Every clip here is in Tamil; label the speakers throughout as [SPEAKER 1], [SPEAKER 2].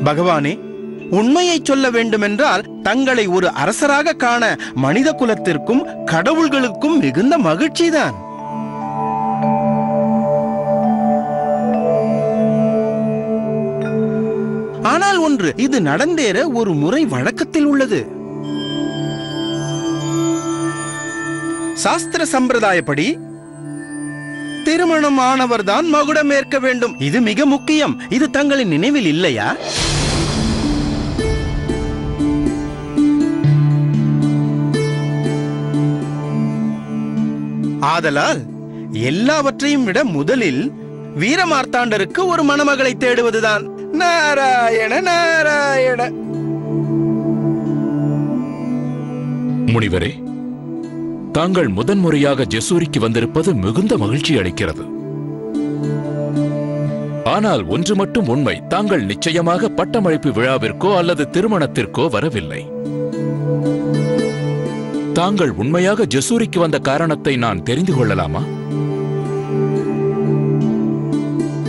[SPEAKER 1] பகவானே, உண்மையை சொல்ல வேண்டுமென்றால் தங்களை ஒரு அரசராக காண மனித குலத்திற்கும் கடவுள்களுக்கும் மிகுந்த மகிழ்ச்சிதான். ஆனால் ஒன்று, இது நடந்தேற ஒரு முறை வழக்கத்தில் உள்ளது. சாஸ்திர சம்பிரதாயப்படி திருமணம் ஆனவர்தான் மகுடம் ஏற்க வேண்டும். இது மிக முக்கியம். இது தங்களின் நினைவில் இல்லையா? ஆதலால் எல்லாவற்றையும் விட முதலில் வீரமார்த்தாண்டருக்கு ஒரு மணமகளை தேடுவதுதான். நாராயண நாராயண.
[SPEAKER 2] முனிவரே, தாங்கள் முதன்முறையாக ஜெசூரிக்கு வந்திருப்பது மிகுந்த மகிழ்ச்சி அளிக்கிறது. ஆனால் ஒன்று மட்டும் உண்மை, தாங்கள் நிச்சயமாக பட்டமளிப்பு விழாவிற்கோ அல்லது திருமணத்திற்கோ வரவில்லை. தாங்கள் உண்மையாக ஜெசூரிக்கு வந்த காரணத்தை நான் தெரிந்து கொள்ளலாமா?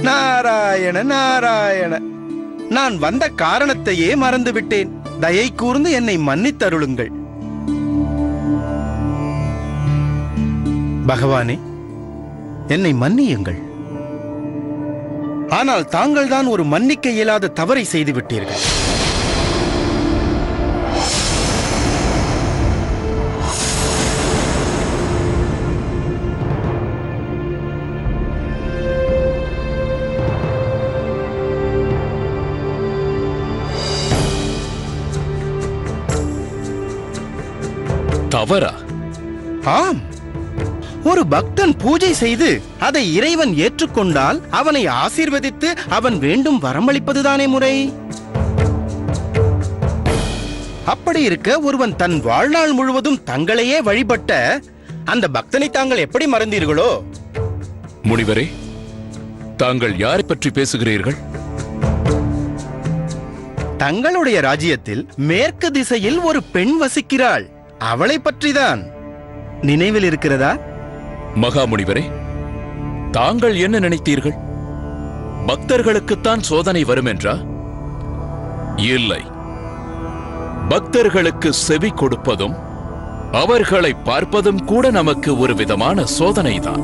[SPEAKER 1] நாராயண நாராயண. நான் வந்த காரணத்தையே மறந்துவிட்டேன். தயை கூர்ந்து என்னை மன்னித்தருளுங்கள். பகவானே, என்னை மன்னியுங்கள். ஆனால் தாங்கள் தான் ஒரு மன்னிக்க இயலாத தவறை செய்துவிட்டீர்கள்.
[SPEAKER 2] தவறா?
[SPEAKER 1] ஆம். ஒரு பக்தன் பூஜை செய்து அதை இறைவன் ஏற்றுக்கொண்டால் அவனை ஆசீர்வதித்து அவன் வேண்டும் வரமளிப்பதுதானே முறை. அப்படி இருக்க ஒருவன் தன் வாழ்நாள் முழுவதும் தங்களையே வழிபட்ட அந்த பக்தனை தாங்கள் எப்படி மறந்தீர்களோ?
[SPEAKER 2] முனிவரே, தாங்கள் யாரை பற்றி பேசுகிறீர்கள்?
[SPEAKER 1] தங்களுடைய ராஜ்யத்தில் மேற்கு திசையில் ஒரு பெண் வசிக்கிறாள். அவளை பற்றிதான். நினைவில் இருக்கிறதா?
[SPEAKER 2] மகாமுனிவரே, தாங்கள் என்ன நினைத்தீர்கள்? பக்தர்களுக்குத்தான் சோதனை வரும் என்றா? இல்லை, பக்தர்களுக்கு செவி கொடுப்பதும் அவர்களை பார்ப்பதும் கூட நமக்கு ஒரு விதமான சோதனைதான்.